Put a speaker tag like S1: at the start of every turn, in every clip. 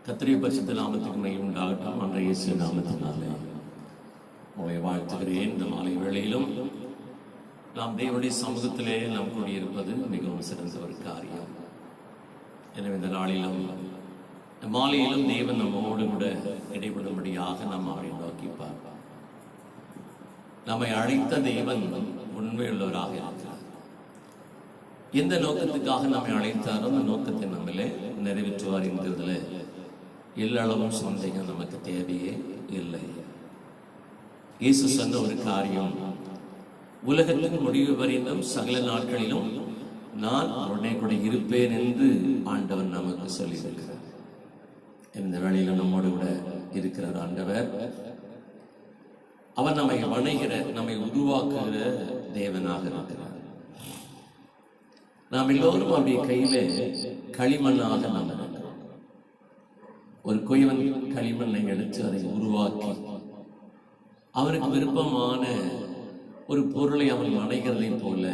S1: கர்த்தருடைய பரிசுத்த நாமத்துக்கு மகிமை உண்டாகட்டும். அன்றைய இயேசு நாமத்தினாலே உங்களை வாழ்த்துகிறேன். இந்த மாலை வேளையிலும் நாம் தேவனுடைய சமூகத்திலே நாம் கூடியிருப்பது மிகவும் சிறந்த ஒரு காரியம். எனவே இந்த நாளிலும் மாலையிலும் தேவன் நம்மோடு கூட இடைபடும்படியாக நாம் அவரை நோக்கி பார்ப்போம். நம்மை அழைத்த தேவன் உண்மையுள்ளவராக இருக்கிறார். எந்த நோக்கத்துக்காக நம்மை அழைத்தாரோ அந்த நோக்கத்தை நம்மளே நிறைவேற்றுவார் என்கிறதுல எல்லளவும் சந்தேகம் நமக்கு தேவையே இல்லை. இயேசு சொன்ன ஒரு காரியம், உலகத்தின் முடிவு வரையிலும் சகல நாட்களிலும் நான் உடனே கூட இருப்பேன் என்று ஆண்டவர் நமக்கு சொல்லியிருக்கிறார். இந்த வேளையில நம்மோடு கூட இருக்கிறார் ஆண்டவர். அவர் நம்மை வணைகிற, நம்மை உருவாக்குகிற தேவனாக இருக்கிறார். நாம் எல்லோரும் அவருடைய கையில களிமண்ணாக நாம் இருக்கிறோம். ஒரு குயவன் களிமண்ணை எடுத்து அதை உருவாக்கி அவருக்கு விருப்பமான ஒரு பொருளை அவன் வணைகிறதை போல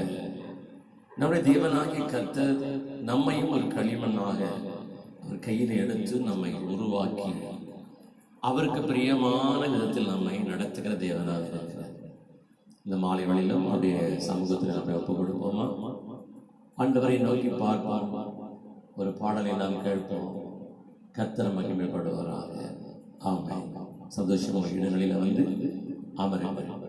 S1: நம்முடைய தேவனாகிய கர்த்தர் நம்மையும் ஒரு களிமண்ணாக அவர் கையில் எடுத்து நம்மை உருவாக்கி அவருக்கு பிரியமான விதத்தில் நம்மை நடத்துகிற தேவனாக இருக்கிறார். இந்த மாலை வேளையிலும் அவருடைய சமூகத்தில் நம்மை ஒப்புக் கொடுப்போமா? ஆண்டவரை நோக்கி பார்ப்போம். ஒரு பாடலை நாம் கேட்போம். கர்த்தர் மகிமைப்படுவாராக. ஆமென். சந்தோஷமான இடங்களில் வந்து அமருங்கள்.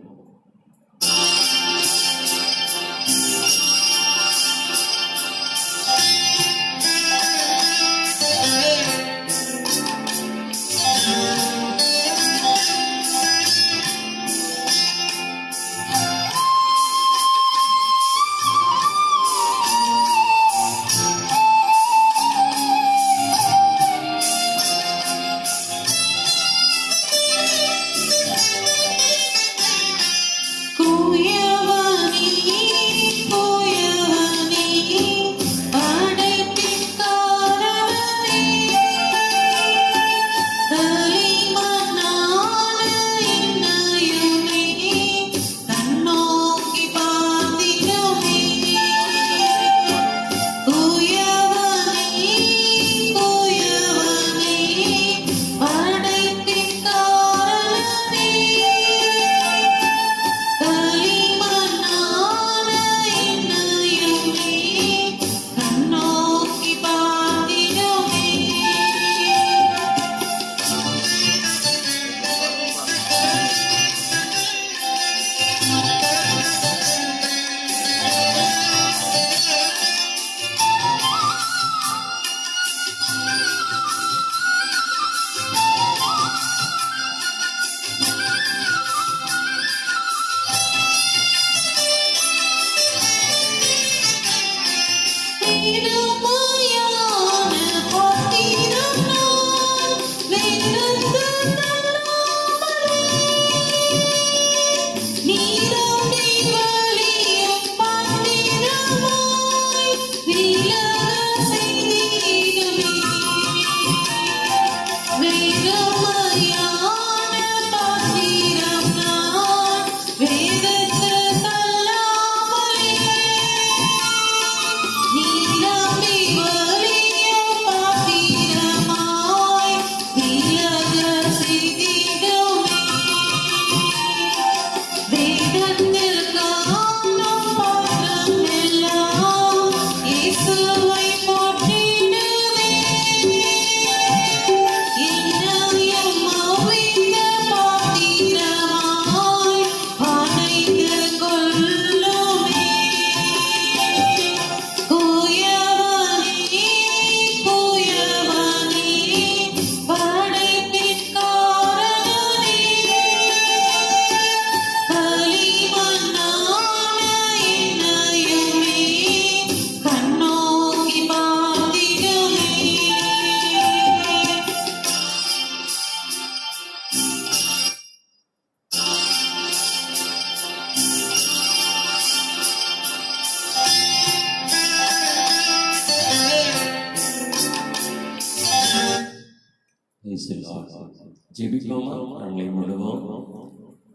S1: ஜெபிப்போமா? கண்களை மூடுவோம்.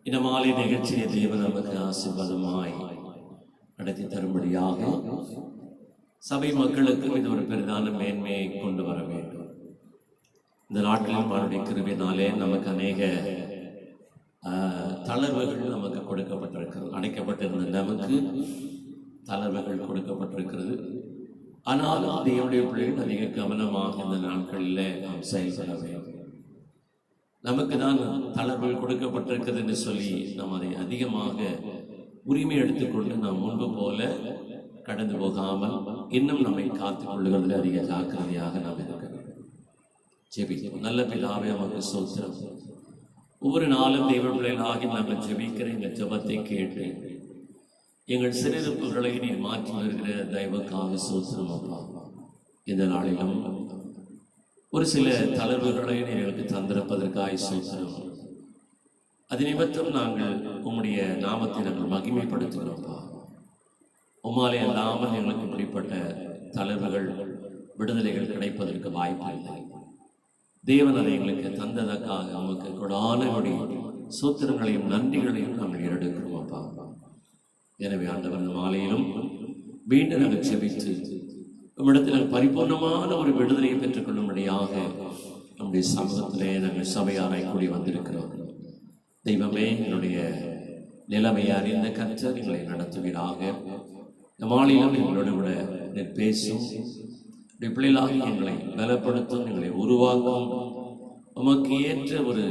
S1: இந்த மாலை நிகழ்ச்சியை தேவன் நமக்கு ஆசீர்வாதமாய் நடத்தி தரும்படியாக சபை மக்களுக்கும் இது ஒரு பெரிதான மேன்மையை கொண்டு வர வேண்டும். இந்த நாட்டிலும் அவருடைய கிருபையினாலே நமக்கு அநேக தளர்வுகள் நமக்கு கொடுக்கப்பட்டிருக்கிறது. அடைக்கப்பட்டிருந்த நமக்கு தளர்வுகள் கொடுக்கப்பட்டிருக்கிறது. ஆனாலும் தேவனுடைய பிள்ளைகள் அதிக கவனமாக இந்த நாட்களில் நாம் செயல்பட வேண்டும். நமக்கு தான் தளர்வுகள் கொடுக்கப்பட்டிருக்கிறது என்று சொல்லி நாம் அதை அதிகமாக உரிமை எடுத்துக்கொண்டு நாம் முன்பு போல கடந்து போகாமல் இன்னும் நம்மை காத்துக் கொள்ளுகிறதில் அதிக ஜாக்கிரதையாக நாம் இருக்க வேண்டும். ஜெபிப்போம். நல்ல பிதாவே, நமக்கு ஸ்தோத்திரம். ஒவ்வொரு நாளும் தெய்வ பிள்ளைகளாகி நாங்கள் ஜெபிக்கிற இந்த ஜெபத்தை கேட்டு எங்கள் சிறிருப்புகளை நீ மாற்றி வருகிற தெய்வக்காக ஸ்தோத்திரம் அப்பா. இந்த நாளிலும் ஒரு சில தளர்வுகளை எங்களுக்கு தந்திருப்பதற்காக ஸ்தோத்திரம். அது நிமித்தம் நாங்கள் உம்முடைய நாமத்தை நாங்கள் மகிமைப்படுத்துகிறோம்ப்பா. உம்மாலே அல்லாமல் எங்களுக்கு இப்படிப்பட்ட தளர்வுகள் விடுதலைகள் கிடைப்பதற்கு வாய்ப்பு இல்லை. தேவன் அதை எங்களுக்கு தந்ததற்காக நமக்கு கொடானபடி சூத்திரங்களையும் நன்றிகளையும் நாங்கள் எடுக்கிறோம் அப்பா. எனவே ஆண்டவர் மாலையிலும் மீண்டும் நாங்கள் செபித்து நம்மிடத்தில் பரிபூர்ணமான ஒரு விடுதலையை பெற்றுக்கொள்ளும்படியாக நம்முடைய சமூகத்திலே நாங்கள் சபையாராய் கூடி வந்திருக்கிறோம். தெய்வமே, என்னுடைய நிலைமையை அறிந்த கர்த்தர் எங்களை நடத்துவீராக. மாலையிலும் எங்களோடு கூட பேசும் பிள்ளைகளாக எங்களை பலப்படுத்தும், எங்களை உருவாக்கும், உமக்கு ஏற்ற ஒரு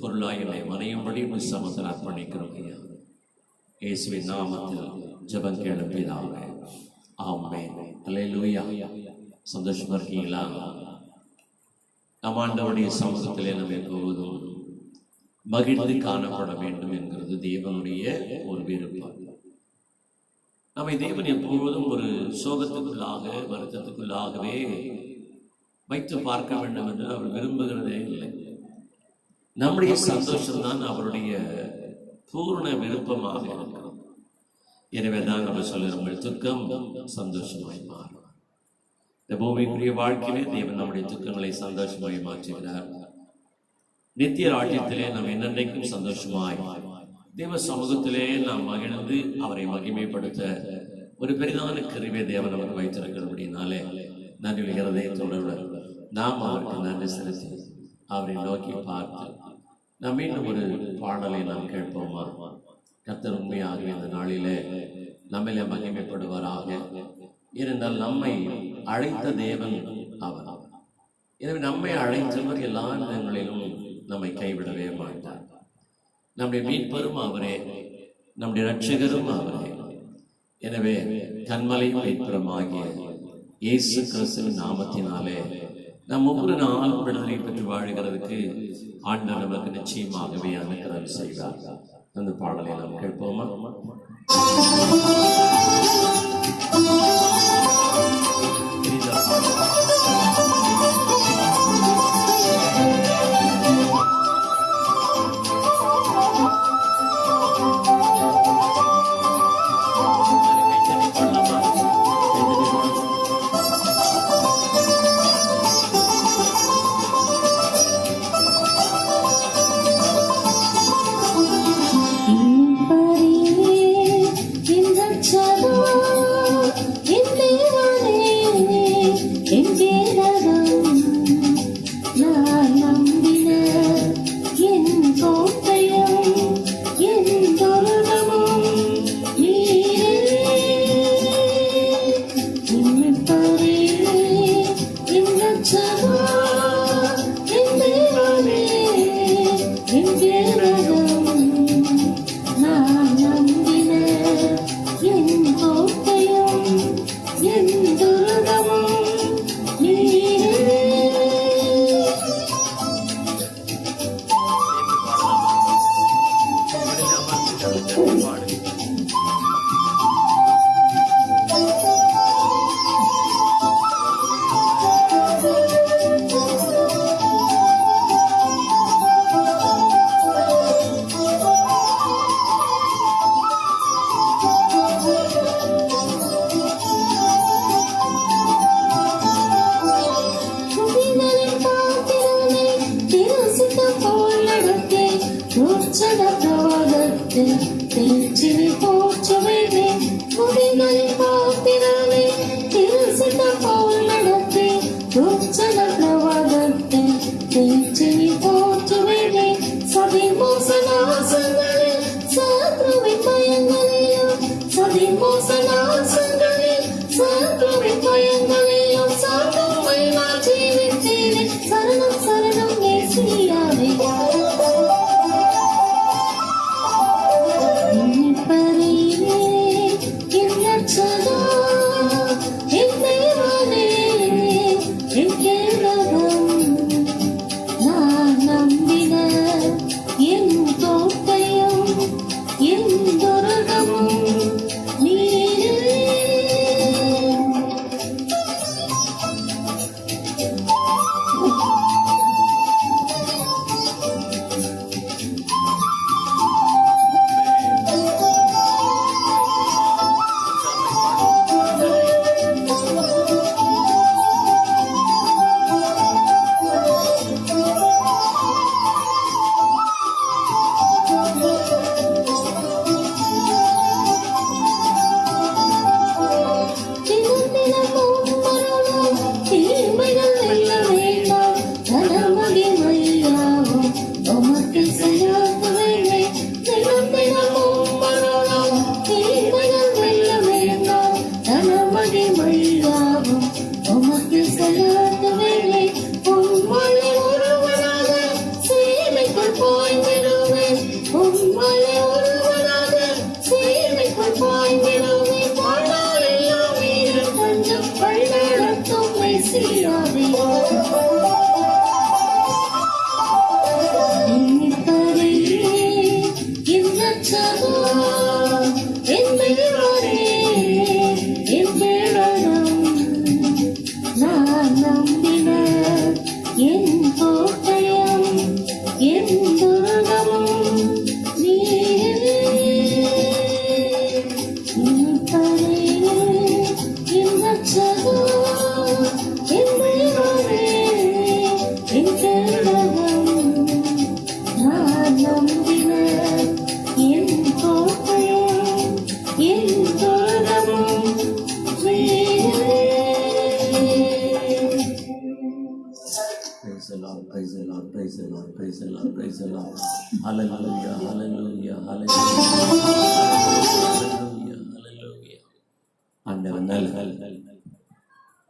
S1: பொருளாக எங்களை மனையும்படி சமத்தில் அர்ப்பணிக்கிறோம் ஐயா. இயேசுவின் நாமத்தில் ஜெபம் கேளும் பிதாவே, ஆமென். அல்லேலூயா. சந்தோஷமா இருக்கீங்களா? நம் ஆண்டவருடைய சமூகத்திலே நம்ம எப்போதும் மகிழ்ந்து காணப்பட வேண்டும் என்கிறது தேவனுடைய ஒரு விருப்பம். நம்மை தேவன் எப்பொழுதும் ஒரு சோகத்துக்குள்ளாக வருத்தத்துக்குள்ளாகவே வைத்து பார்க்க வேண்டும் என்று அவர் விரும்புகிறதே இல்லை. நம்முடைய சந்தோஷம்தான் அவருடைய பூர்ண விருப்பமாக இருக்கிறது. எனவே தான் நம்ம சொல்ல, நம்ம துக்கம் சந்தோஷமாய் மாறும். இந்த பூமிக்குரிய வாழ்க்கையிலே தேவன் நம்முடைய துக்கங்களை சந்தோஷமாய் மாற்றுகிறார். நித்திய ராஜ்யத்திலே நாம் என்னென்றைக்கும் சந்தோஷமாய் தேவ சமூகத்திலே நாம் மகிழ்ந்து அவரை மகிமைப்படுத்த ஒரு பெரிதான கிருபையை தேவன் நமக்கு வைத்திருக்கிறபடினாலே நன்றி இருதயத்தோடு நாம் அவருக்கு நன்றி செலுத்தி அவரை நோக்கி பார்த்து நாம் மீண்டும் ஒரு பாடலை நாம் கேட்போமா? கர்த்தர் உண்மையாகவே இந்த நாளிலே நம்மிலே மகிமைப்படுவாராக. ஏனென்றால் நம்மை அழைத்த தேவன் அவர். எனவே நம்மை அழைத்தவர் எல்லா இடங்களிலும் நம்மை கைவிடவே மாட்டார். நம்முடைய மீட்பரும் அவரே, நம்முடைய இரட்சகரும் அவரே. எனவே கன்மலையும் மீட்பரும் ஆகிய இயேசு கிறிஸ்துவின் நாமத்தினாலே நாம் ஒவ்வொரு நாளும் விடுதலை பெற்று வாழ்கிறதுக்கு ஆண்டவர் நமக்கு நிச்சயமாகவே அனுகிரகம் செய்வார். அந்த பாடலை நாம் கேட்போமா?
S2: Thank you.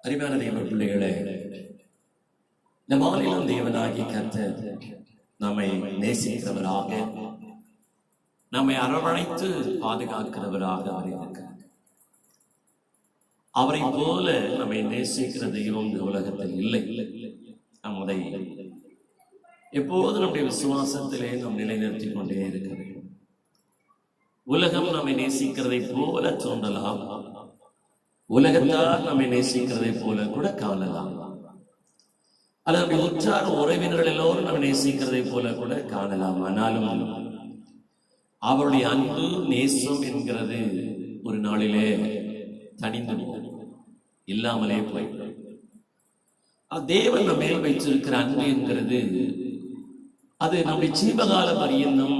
S1: அறிவான தேவ பிள்ளைகளே, இந்த மாநிலம் தேவனாகி கர்த்தர் நம்மை நேசிக்கிறவராக, நம்மை அரவணைத்து பாதுகாக்கிறவராக அவர் இருக்கிறார். அவரை போல நம்மை நேசிக்கிற தெய்வம் இந்த உலகத்தில் இல்லை. நாம் அதை எப்போது நம்முடைய விசுவாசத்திலே நாம் நிலைநிறுத்திக் கொண்டே இருக்க வேண்டும். உலகம் நம்மை நேசிக்கிறதை போல தோன்றலாம், உலகத்தார் நம்மை நேசிக்கிறதை போல கூட காணலாம், அல்லது நம்முடைய உற்றார் உறவினர்கள் எல்லோரும் நம்மை நேசிக்கிறதை போல கூட காணலாம். ஆனாலும் அவருடைய அன்பு நேசம் என்கிறது ஒரு நாளிலே தனிந்து இல்லாமலே போய், தேவன் நம்ம மேல் வைத்திருக்கிற அன்பு என்கிறது அது நம்முடைய ஜீவகால பரியந்தம்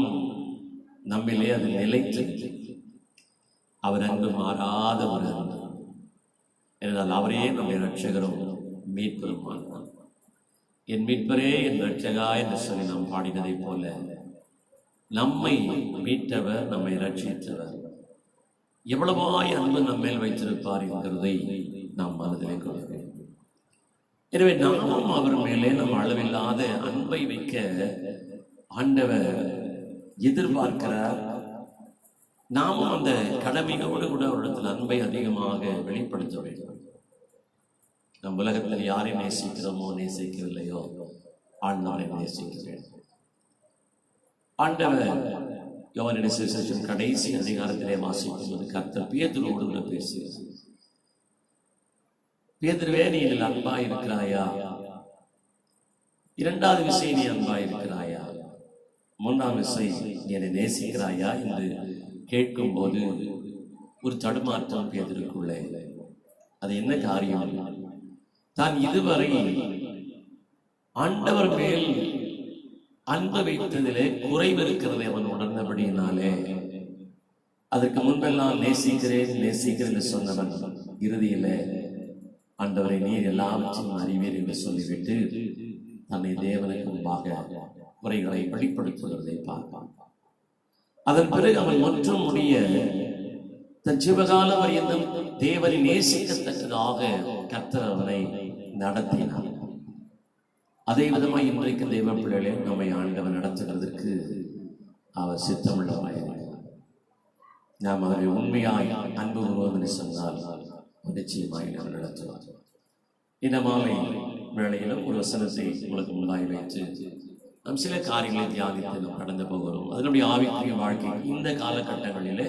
S1: நம்மிலே அது நிலைத்து, அவர் அன்பு மாறாத ஒரு அன்பு. என்றால் அவரே நம்முடைய ரட்சகரும் மீட்பரும் ஆனார். என் மீட்பரே என் ரட்சகா என்று சொல்லி நாம் பாடினதை போல நம்மை மீட்டவர், நம்மை ரட்சித்தவர் எவ்வளவாய் அன்பு நம்மேல் வைத்திருப்பார் என்கிறதை நாம் மனதிலே கொள்ள வேண்டும். எனவே நாமும் அவர் மேலே நம் அளவில்லாத அன்பை வைக்க ஆண்டவர் எதிர்பார்க்கிறார். நாமும் அந்த கடமையோடு கூட அவரிடத்தில் அன்பை அதிகமாக வெளிப்படுத்த வேண்டும். நம் உலகத்தில் யாரை நேசிக்கிறோமோ நேசிக்கவில்லையோ ஆண்டவரை நேசிக்க வேண்டும். ஆண்டவர் யோவானின் சுவிசேஷம் கடைசி அதிகாரத்திலே வாசிக்கும்போது கர்த்தர் பேதுருவோடு கூட பேசுகிறார். பேதுருவே, நீ இதில் அன்பா இருக்கிறாயா? இரண்டாவது விஷயம், நீ அன்பா இருக்கிறாயா? மூன்றாம் விஷயம், நீ என்னை நேசிக்கிறாயா என்று கேட்கும் போது ஒரு தடுமாற்றம் பேதுருக்குள்ளே. அது என்ன காரியம்? தான் இதுவரை ஆண்டவர் மேல் அன்பு வைத்ததிலே குறைவு இருக்கிறதை அவன் உணர்ந்தபடியினாலே, அதற்கு முன்பெல்லாம் நேசிக்கிறேன் நேசிக்கிறேன் சொன்னவன் இறுதியிலே ஆண்டவரை நீர் எல்லாவற்றையும் அறிவீர் என்று சொல்லிவிட்டு தன்னை தேவனுக்கு முன்பாக குறைகளை வெளிப்படுத்துவதை பார்ப்பான். அதன் பிறகு அவன் ஒன்றும் முடிய தன் ஜீவகால வரையந்தும் தேவனை நேசிக்கத்தக்கதாக கர்த்தர் அவனை நடத்தினார். அதே விதமாக இன்றைக்கு தெய்வ பிள்ளைகளே நம்மை ஆண்டவர் நடத்துகிறதுக்கு அவர் சித்தமுள்ளவராயிருக்கிறார். நாம் அவரை உண்மையாய் அன்பு கூறுவோம் என்று சொன்னால் நிச்சயமாய் அவர் நடத்துவார். இந்த மாலை வேளையிலும் ஒரு வசனத்தை உங்களுக்கு முன்பாய் வைத்து நாம் சில காரியங்களை தியானித்து நாம் கடந்து போகிறோம். அதனுடைய ஆவிக்குரிய வாழ்க்கை இந்த காலகட்டங்களிலே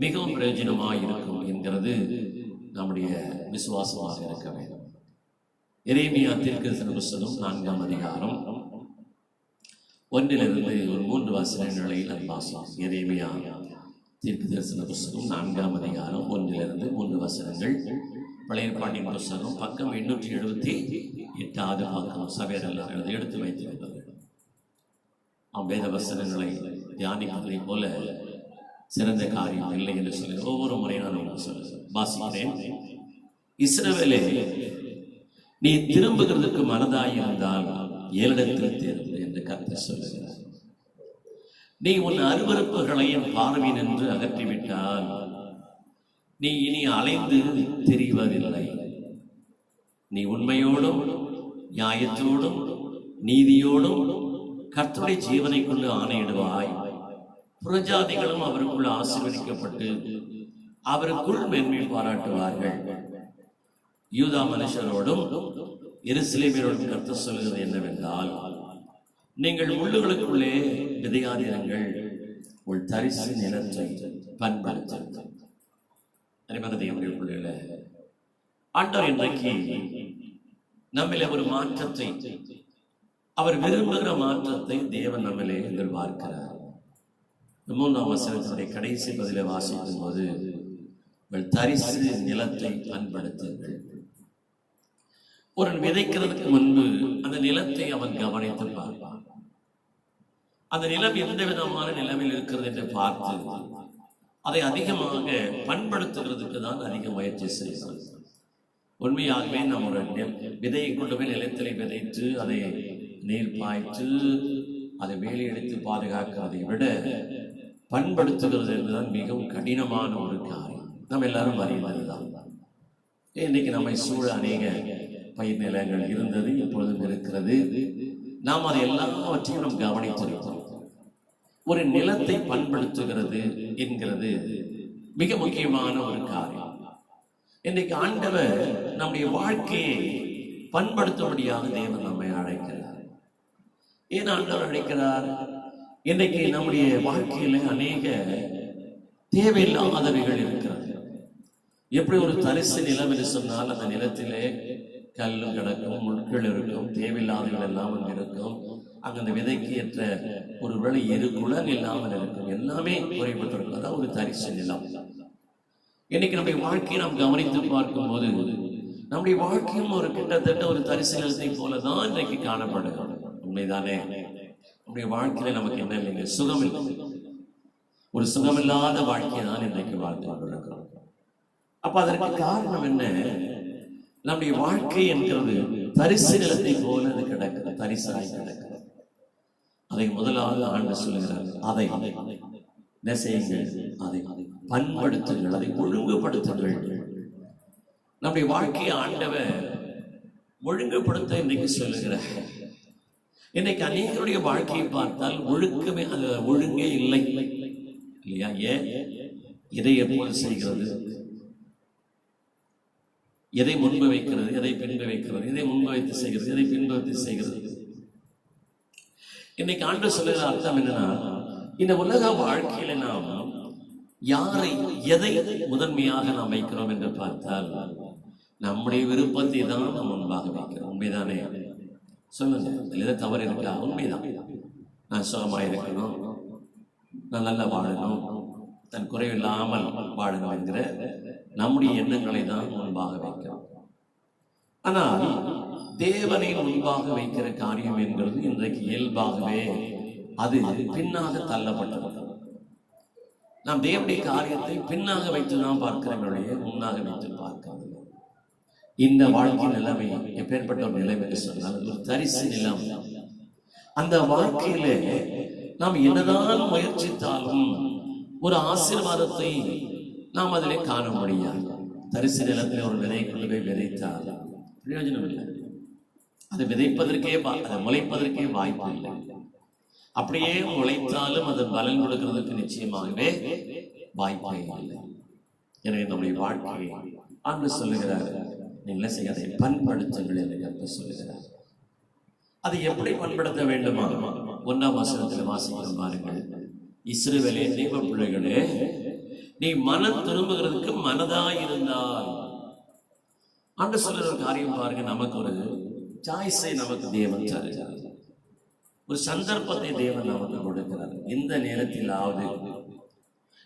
S1: மிகவும் பிரயோஜனமாக இருக்கும் என்கிறது நம்முடைய விசுவாசமாக இருக்க வேண்டும். எரேமியா தீர்க்கதரிசன புத்தகம் 4ஆம் அதிகாரம் 1 ஒரு 3 வசனங்களை நாம் வாசிப்போம். எரேமியா தீர்க்கதரிசன புத்தகம் 4ஆம் அதிகாரம் 1 3 வசனங்கள். பழைய ஏற்பாட்டின் புத்தகம் பக்கம் 878 பக்கம். சபையரெல்லாம் எடுத்து வைத்திருக்கிறது. வேத வசனங்களை தியானிப்பதை போல சிறந்த காரியம் இல்லை என்று சொல்லி ஒவ்வொரு முறையும் நான் சொல்லுகிறேன், வாசிக்கிறேன். இஸ்ரவேலே, நீ திரும்புகிறதுக்கு மனதாயிருந்தால் ஏழிடத்தில் தேர்வு என்று கர்த்தர் சொல்லுகிறார். நீ உன் அருவருப்புகளையும் பார்வையின் என்று அகற்றிவிட்டால் நீ இனி அலைந்து திரிவதில்லை. நீ உண்மையோடும் நியாயத்தோடும் நீதியோடும் கர்த்தருடைய ஜீவனை கொண்டு ஆணையிடுவாய். புறஜாதிகளும் அவருக்குள் ஆசீர்வதிக்கப்பட்டு அவருக்குள் மேன்மை பாராட்டுவார்கள். யூதா மனுஷரோடும் எருசலேமியரோடும் கர்த்தர் சொல்கிறது என்னவென்றால், நீங்கள் முள்ளுகளுக்குள்ளே விதையாதிருங்கள், உள் தரிசு நிலத்தை பண்படுத்துங்கள். ஆண்டவர் இன்றைக்கு நம்மிலே ஒரு மாற்றத்தை, அவர் விரும்புகிற மாற்றத்தை தேவன் நம்மிலே எதிர்பார்க்கிறார். 3ஆம் வசனத்தினுடைய கடைசி பதிலை வாசிக்கும் போது, தரிசு நிலத்தை பண்படுத்துங்கள். ஒரு விதைக்கிறதுக்கு முன்பு அந்த நிலத்தை அவன் கவனித்து பார்ப்பான். அந்த நிலம் எந்த விதமான நிலவில் இருக்கிறது என்று பார்த்து அதை அதிகமாக பண்படுத்துகிறதுக்கு தான் அதிக முயற்சி செய்வான். உண்மையாகவே நம்ம ஒரு விதையை கொண்டு போய் நிலத்திலே விதைத்து அதை நீர் பாய்த்து அதை வேலை எடுத்து பாதுகாக்கிறதை விட பண்படுத்துகிறது என்றுதான் மிகவும் கடினமான ஒரு காரியம். நம்ம எல்லாரும் அறிவதுதான். இன்னைக்கு நம்மை சூழ அநேக பயிர் நிலங்கள் இருந்தது, இப்பொழுதும் இருக்கிறது. நாம் அதை எல்லாவற்றையும் நாம் கவனித்திருக்கிறோம். ஒரு நிலத்தை பண்படுத்துகிறது என்கிறது மிக முக்கியமான ஒரு காரியம். இன்னைக்கு ஆண்டவர் நம்முடைய வாழ்க்கையை பண்படுத்தும்படியாக தேவன் நம்மை அழைக்கிறார். ஏன் ஆண்டவர் அழைக்கிறார்? இன்றைக்கு நம்முடைய வாழ்க்கையில அநேக தேவையில்லாதவைகள் இருக்கிறது. எப்படி ஒரு தரிசு நிலம் என்று சொன்னால் அந்த நிலத்திலே கல்லு கிடக்கும், முட்கள் இருக்கும், தேவையில்லாதவர்கள் எல்லாம் அங்கே இருக்கும். அங்கே அந்த விதைக்கு ஏற்ற ஒரு வேளை குலன் இல்லாமல் இருக்கும், எல்லாமே குறைபட்டிருக்கும். அதான் ஒரு தரிசு நிலம். இன்னைக்கு நம்முடைய வாழ்க்கையை நாம் கவனித்து பார்க்கும் போது நம்முடைய வாழ்க்கையும் ஒரு கிட்டத்தட்ட ஒரு தரிசு நிலத்தை போலதான் இன்றைக்கு காணப்படுகிறது. உண்மைதானே? நம்முடைய வாழ்க்கையில நமக்கு என்ன இல்லைங்க, சுகம் இல்லை. ஒரு சுகமில்லாத வாழ்க்கையை தான் இன்றைக்கு வாழ்ந்து கொண்டிருக்கிறோம். அப்ப அதற்கு காரணம் என்ன? நம்முடைய வாழ்க்கை என்கிறது தரிசு நிலத்தை போல அது கிடக்குது, தரிசாய் கிடக்குது. அதை முதலாவது ஆண்டு சொல்லுகிறார், அதை நெசையுங்கள், அதை பண்படுத்துங்கள், அதை ஒழுங்குபடுத்துங்கள். நம்முடைய வாழ்க்கையை ஆண்டவர் ஒழுங்குபடுத்த இன்னைக்கு சொல்லுகிறார். இன்னைக்கு அநேகருடைய வாழ்க்கையை பார்த்தால் ஒழுக்கமே, அது ஒழுங்கே இல்லை இல்லையா? ஏன்? இதை எப்போது செய்கிறது, எதை முன்பு வைக்கிறது, எதை பின்பு வைக்கிறது, எதை முன்பு வைத்து செய்கிறது, எதை பின்பு வைத்து செய்கிறது. இன்னைக்கு ஆண்டவர் சொல்லுகிற அர்த்தம் என்னன்னா, இந்த உலக வாழ்க்கையில நாம் யாரை எதை முதன்மையாக நாம் வைக்கிறோம் என்று பார்த்தால் நம்முடைய விருப்பத்தை தான் நாம் முன்பாக வைக்கிறோம். உண்மைதானே? சொல்லுங்க, எதை தவறு இருக்கா? உண்மைதான். நான் சுகமாக இருக்கணும், நான் நல்லா வாழணும், தன் குறைவில்லாமல் வாழணும் என்கிற நம்முடைய எண்ணங்களை தான் முன்பாக வைக்கிறோம். ஆனால் தேவனை முன்பாக வைக்கிற காரியம் என்கிறது இன்றைக்கு இயல்பாகவே அது பின்னாக தள்ளப்பட்டது. நாம் தேவனுடைய காரியத்தை பின்னாக வைத்து நாம் பார்க்கிறவர்களையே முன்னாக வைத்து பார்க்கிறது. இந்த வாழ்க்கை நிலைமை எப்பேற்பட்ட ஒரு நிலைமை என்று சொன்னால் ஒரு தரிசு நிலம். அந்த வாழ்க்கையில நாம் என்னதான் முயற்சித்தாலும் ஒரு ஆசீர்வாதத்தை நாம் அதிலே காண முடியாது. தரிசு நிலத்தில் ஒரு விதை கொண்டு போய் விதைத்தால் பிரயோஜனம் இல்லை. அதை விதைப்பதற்கே அதை முளைப்பதற்கே வாய்ப்பு இல்லை. அப்படியே முளைத்தாலும் அது பலன் கொடுக்கிறதுக்கு நிச்சயமாகவே வாய்ப்பே இல்லை. எனவே நம்முடைய வாழ்க்கையை ஆண்டு சொல்லுகிறார், நீங்கள் செய்ய அதை பண்படுத்துங்கள் என்று கர்த்தர் சொல்லுகிறார். அதை எப்படி பண்படுத்த வேண்டுமா? 1ஆம் வசனத்தில் வாசிக்கிறோம் பாருங்கள். இஸ்ரவேலே தேவ பிள்ளைகளே, நீ மனம் திரும்புகிறதுக்கு மனதாயிருந்தால். ஆண்டு சொல்லுற ஒரு காரியம் பாருங்க, நமக்கு ஒரு சாய்ஸை நமக்கு தேவன் தருகிறார், ஒரு சந்தர்ப்பத்தை தேவன் நமக்கு கொடுக்கிறார். இந்த நேரத்திலாவது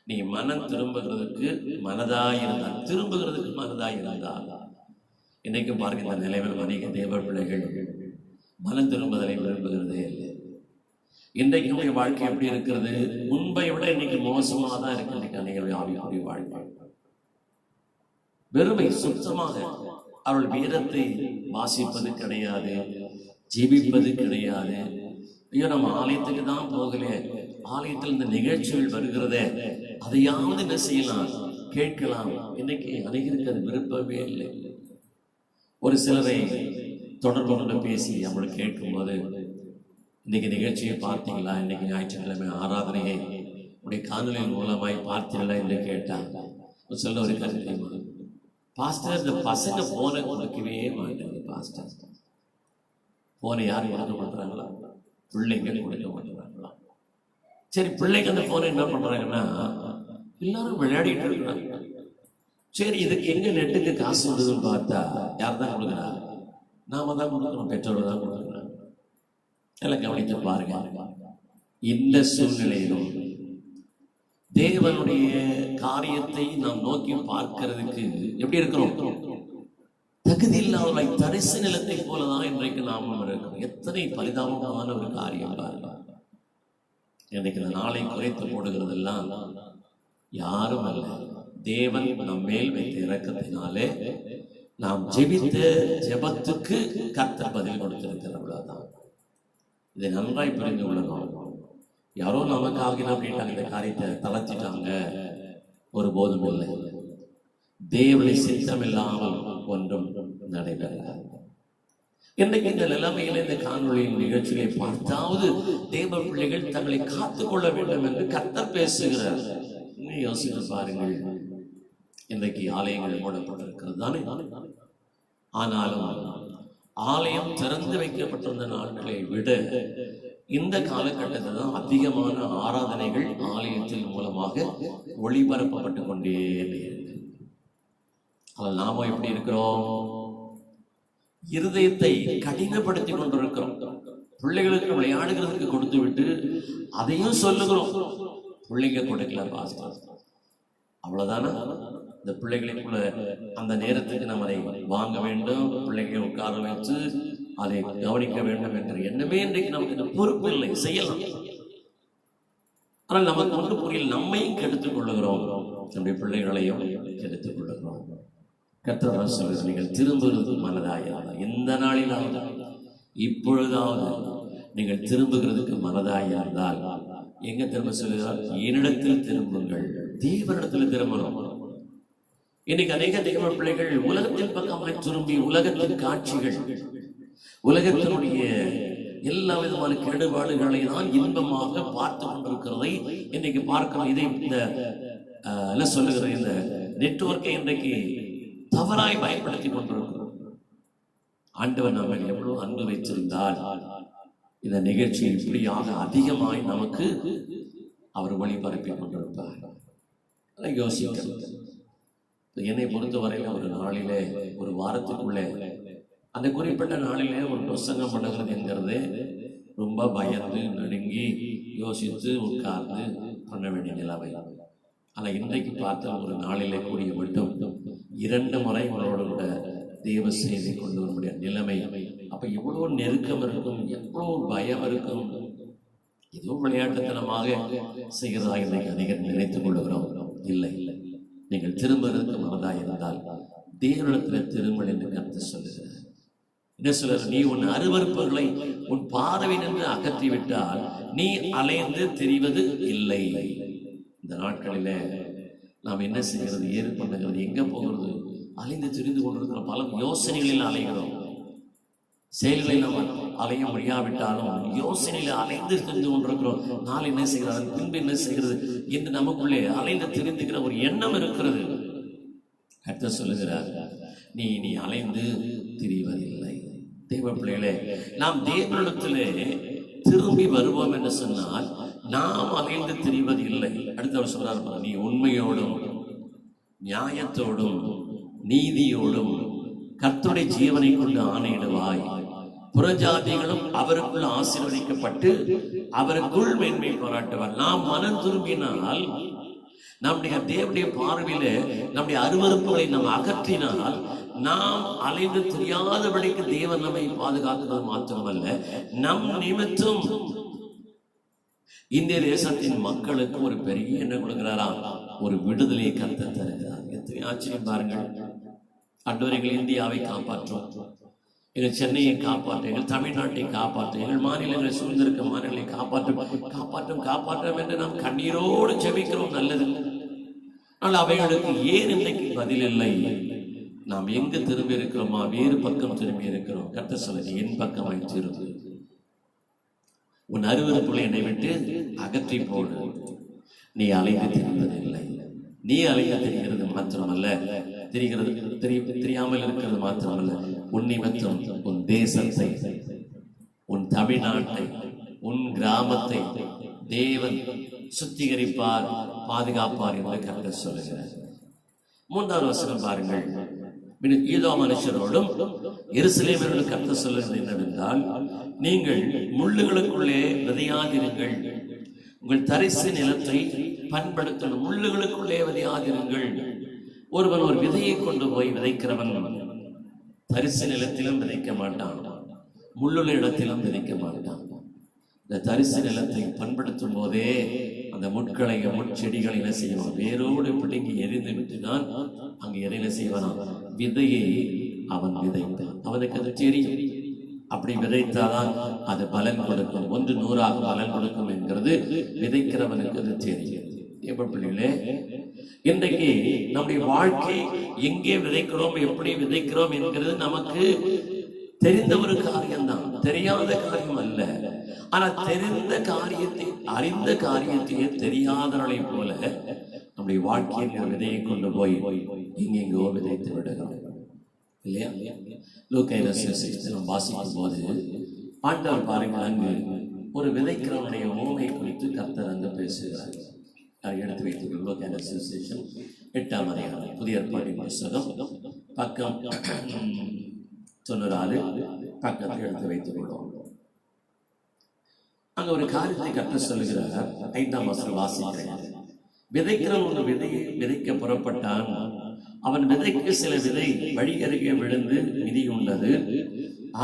S1: நீ மனம் திரும்புகிறதுக்கு மனதாயிருந்தால், திரும்புகிறதுக்கு மனதாயிருந்தால். இன்னைக்கு பாருங்க, இந்த நிலைமையில் அநேக தேவ பிள்ளைகள் மனம் திரும்புதலை விரும்புகிறதே இல்லை. இன்றைக்கு நம்முடைய வாழ்க்கை எப்படி இருக்கிறது? முன்பை விட இன்னைக்கு மோசமாக தான் இருக்கு. இன்னைக்கு அநேக ஆவிக்குரிய வாழ்க்கை வெறுமை, சுத்தமாக அவள் வேதத்தை வாசிப்பது கிடையாது, ஜெபிப்பது கிடையாது. ஐயோ, நம்ம ஆலயத்துக்கு தான் போகல, ஆலயத்தில் இந்த நிகழ்ச்சிகள் வருகிறதே, அதையாவது என்ன செய்யலாம், கேட்கலாம். இன்னைக்கு அநேகருக்கு அது விருப்பமே இல்லை. ஒரு சிலரை தொடர்பு கொண்டு பேசி அவங்களை கேட்கும்போது, இன்னைக்கு நிகழ்ச்சியை பார்த்தீங்களா, இன்னைக்கு ஞாயிற்றுக்கிழமை ஆராதனையை உடைய காணொலியின் மூலமாய் பார்த்தீங்களா என்று கேட்டாங்க. சொல்ல ஒரு கருத்து, பாஸ்டர் இந்த பசங்க போனை கொடுக்கவே மாட்டாங்க. பாஸ்டர் போனை யாரும் கொடுக்க மாட்டாங்களா? பிள்ளைங்க கொடுக்க மாட்டாங்களா? சரி, பிள்ளைங்க அந்த போனை என்ன பண்றாங்கன்னா எல்லாரும் விளையாடிட்டு இருக்கிறாங்க. சரி, இதுக்கு எங்க நெட்டுக்கு காசு வருதுன்னு பார்த்தா யார் தான் கொடுக்குறா? நாம தான் கொடுக்குறோம், பெற்றோர் தான் கொடுக்குறாங்க. எல்லாம் கவனித்து பாருங்க. இந்த சூழ்நிலையிலும் தேவனுடைய காரியத்தை நாம் நோக்கி பார்க்கிறதுக்கு எப்படி இருக்கிறோம்? தகுதி இல்லாத தரிசு நிலத்தை போலதான் இன்றைக்கு நாமும் இருக்கிறோம். எத்தனை பரிதாபமான ஒரு காரியம் பாருங்க. இன்னைக்கு இந்த நாளை குறைத்து போடுகிறதெல்லாம் யாரும் அல்ல, தேவன் நம் மேல் வைத்த இரக்கத்தினாலே நாம் ஜெபித்த ஜெபத்துக்கு கர்த்தர் பதில் கொடுத்திருக்கிறவர்களாதான். இதை நன்றாய் புரிந்து கொள்ளணும். யாரோ நமக்காக அப்படின்ட்டாங்க, இந்த காரியத்தை தளர்த்திட்டாங்க, ஒரு போதும் இல்லை. தேவனை சித்தமில்லாமல் ஒன்றும் நடைபெறாது. இன்றைக்கு இந்த நிலைமையில இந்த காணொலியின் நிகழ்ச்சிகளை பார்த்தாவது தேவ பிள்ளைகள் தங்களை காத்துக்கொள்ள வேண்டும் என்று கர்த்தர் பேசுகிறார். இன்னும் யோசித்து பாருங்கள், இன்றைக்கு ஆலயங்கள் மூடப்பட்டிருக்கிறது தானே. ஆனாலும் ஆலயம் திறந்து வைக்கப்பட்டிருந்த நாட்களை விட இந்த காலகட்டத்தில் தான் அதிகமான ஆராதனைகள் ஆலயத்தின் மூலமாக ஒளிபரப்பப்பட்டு கொண்டே இருக்கு. அதில் நாம எப்படி இருக்கிறோம்? இருதயத்தை கடினப்படுத்தி கொண்டிருக்கிறோம். பிள்ளைகளுக்கு விளையாடுகிறதுக்கு கொடுத்து விட்டு அதையும் சொல்லுகிறோம், பிள்ளைங்க கொடுக்கல பாஸ்டர், அவ்வளவுதானே. இந்த பிள்ளைகளுக்குள்ள அந்த நேரத்துக்கு நம்ம அதை வாங்க வேண்டும், பிள்ளைகளை உட்கார வச்சு அதை கவனிக்க வேண்டும் என்ற எண்ணமே இன்றைக்கு நமக்கு இந்த பொறுப்பு இல்லை, செய்யலாம். ஆனால் நமக்கு ஒன்று புரியல, நம்மையும் கெடுத்துக் கொள்ளுகிறோம், நம்முடைய பிள்ளைகளையும் கெடுத்துக் கொள்ளுகிறோம். கர்த்தர் சொல்லுங்கள், நீங்கள் திரும்புகிறது மனதாயாத இந்த நாளிலாவது இப்பொழுதாவது நீங்கள் திரும்புகிறதுக்கு மனதாயா இருந்தால் எங்க திரும்ப சொல்லுகிறார்? என்னிடத்தில் திரும்புங்கள், தேவனிடத்தில் திரும்பணும். இன்னைக்கு அநேக தேவ பிள்ளைகள் உலகத்தின் பக்கமாய் திரும்பி உலகத்தின் காட்சிகள், உலகத்தினுடைய எல்லா விதமான கெடுபாடுகளை தான் இன்பமாக பார்த்து கொண்டிருக்கிறதை இன்னைக்கு பார்க்கிறோம். இதை இந்த என்ன சொல்லுகிற இந்த நெட்வொர்க்கை இன்றைக்கு தவறாய் பயன்படுத்தி கொண்டிருக்கிறோம். ஆண்டவர் நம்ம எவ்வளவு அன்பு வைத்திருந்தால் இந்த நிகழ்ச்சி இப்படியாக அதிகமாய் நமக்கு அவர் ஒளிபரப்பி கொண்டிருப்பார். யோசிக்க என்னை பொறுத்தவரையில ஒரு நாளிலே, ஒரு வாரத்துக்குள்ளே, அந்த குறிப்பிட்ட நாளிலே ஒரு பிரசங்கம் பண்ணுகிறது என்கிறது ரொம்ப பயந்து நடுங்கி யோசித்து உட்கார்ந்து பண்ண வேண்டிய நிலைமை. ஆனால் இன்றைக்கு பார்த்த ஒரு நாளிலே கூடிய மட்டும் 2 முறை உங்களோட கூட தேவ செய்தி கொண்டு வரக்கூடிய நிலைமை. அப்ப எவ்வளவு நெருக்கம் இருக்கும், எவ்வளவு பயம் இருக்கும். இதுவும் விளையாட்டுத்தனமாக செய்கிறதாக இன்றைக்கு அநேகர் நினைத்துக் கொள்ளுகிறோம். இல்லை, நீங்கள் திரும்புவதற்கு மனதாக இருந்தால் தேவனிடத்தில் திரும்பல் என்று கர்த்தர் சொல்லுகிறார். என்ன சொல்ற? நீ உன் அருவருப்புகளை உன் பார்வை நின்று அகற்றிவிட்டால் நீ அலைந்து தெரிவது இல்லை. இந்த நாட்களிலே நாம் என்ன செய்கிறது, ஏது பண்ணுகிறது, எங்க போகிறது, அலைந்து திரிந்து கொண்டிருக்கிற பல யோசனைகளில் அலைகிறோம். செயல்களில் நாம் அலைய முடியாவிட்டாலும் யோசனையில் அலைந்து திரிந்து கொண்டிருக்கிறோம். நாளை என்ன செய்கிறது, பின்பு என்ன செய்கிறது என்று நமக்குள்ளே அலைந்து திரிந்துகிற ஒரு எண்ணம் இருக்கிறது. அடுத்த சொல்லுகிறார், நீ அலைந்து திரிவதில்லை. தேவ பிள்ளைகளே, நாம் தேவனிடத்திலே திரும்பி வருவோம் என்று சொன்னால் நாம் அலைந்து திரிவது இல்லை. அடுத்தவர் சொல்றார், நீ உண்மையோடும் நியாயத்தோடும் நீதியோடும் கர்த்தருடைய ஜீவனை கொண்டு ஆணையிடுவாய். புறஜாதிகளும் அவருக்குள் ஆசீர்வதிக்கப்பட்டு அவருக்குள் மேன்மை பாராட்டுவார். நாம் மனம் திரும்பினால், நம்முடைய தேவனுடைய பார்வையில நம்முடைய அருவருப்புகளை நாம் அகற்றினால், நாம் அலைந்து தெரியாதபடிக்கு தேவன் நம்மை பாதுகாக்கிறது மாத்திரமல்ல, நம் நிமித்தம் இந்திய தேசத்தின் மக்களுக்கு ஒரு பெரிய என்ன கொடுக்கிறாராம், ஒரு விடுதலையை கர்த்தர் தருகிறார். எத்தனை ஆச்சரியம் பாருங்கள். ஆண்டவர்கள் இந்தியாவை காப்பாற்றும், எங்கள் சென்னையை காப்பாற்றும், எங்கள் தமிழ்நாட்டை காப்பாற்றும், எங்கள் மாநிலங்களை சூழ்ந்திருக்க மாநிலங்களை காப்பாற்றும் காப்பாற்றும் காப்பாற்றும் என்று நாம் கண்ணீரோடு ஜெபிக்கிறோம். நல்லது. ஆனால் அவைகளுக்கு ஏன் இன்றைக்கு பதில் இல்லை? நாம் எங்கு திரும்பி இருக்கிறோமா? வேறு பக்கம் திரும்பி இருக்கிறோம். கர்த்தர் சொல்லுது, என் பக்கமாய் திரும்பு, உன் அருவருப்புகளை என்னை விட்டு அகற்றி போடு. நீ அலைந்து திரிவதில்லை. நீ அலைந்து தெரிகிறது மாத்திரமல்ல, தெரியாமல் இருக்கிறது மாத்திரமல்ல, உன் நிமித்தம் உன் தேசத்தை, உன் தமிழ்நாட்டை, உன் கிராமத்தை தேவன் சுத்திகரிப்பார், பாதுகாப்பார் என்று கர்த்தர் சொல்லுகிறார். மூன்றாவது வசனம் பாருங்கள். ஈதோ மனுஷரோடும் எருசலேமியரோடும் கர்த்தர் சொல்லுகிறது என்னவென்றால், நீங்கள் முள்ளுகளுக்குள்ளே விதையாதிருங்கள், உங்கள் தரிசு நிலத்தை பண்படுத்தணும். முள்ளுகளுக்குள்ளே விதையாதிருங்கள். ஒருவன் ஒரு விதையை கொண்டு போய் விதைக்கிறவன் தரிசு நிலத்திலும் விதைக்க மாட்டான், முள்ளுள்ள இடத்திலும் விதைக்க மாட்டான். இந்த தரிசு நிலத்தை பண்படுத்தும் போதே அந்த முட்களை முட்செடிகளை என்ன செய்வான், வேரோடு பிடுங்கி எரிந்து விட்டுதான் அங்கு எதையில செய்வான், விதையை அவன் விதைத்தான். அவனுக்கு அது தெரியும், அப்படி விதைத்தாதான் அது பலன் கொடுக்கும், 100 பலன் கொடுக்கும் என்கிறது விதைக்கிறவனுக்கு அது தெரியும். பிள்ளைகளே, இன்றைக்கு நம்முடைய வாழ்க்கை எங்கே விதைக்கிறோம், எப்படி விதைக்கிறோம் என்கிறது நமக்கு தெரிந்த ஒரு காரியம்தான், தெரியாத காரியம் அல்ல. ஆனால் தெரிந்த காரியத்தை, அறிந்த காரியத்தையே தெரியாதவர்களை போல நம்முடைய வாழ்க்கையின் விதையை கொண்டு போய் எங்கெங்கோ விதைத்து விடுகிறோம் இல்லையா? லூக்கா நாம் வாசிக்கும் போது ஆண்டவர் பாருங்கள், அங்கு ஒரு விதைக்கிறவனுடைய உவமை குறித்து கர்த்தர் அங்கு பேசுகிறார். எடுத்து வைத்துக் லூக்கா 8ஆம் அதிகாரம், புதிய ஏற்பாட்டின் புத்தகம், பக்கம் 96 பக்கத்தை எடுத்து வைத்துக் கொள்வோம். அங்க ஒரு காரியத்தை கர்த்தர் சொல்லுகிறார். 5ஆம் வசனம் வாசிக்கிறேன். விதைக்கிறவன் ஒரு விதையை விதைக்க புறப்பட்டான். அவன் விதைக்கு சில விதை வழி அருகே விழுந்து மிதியுண்டது.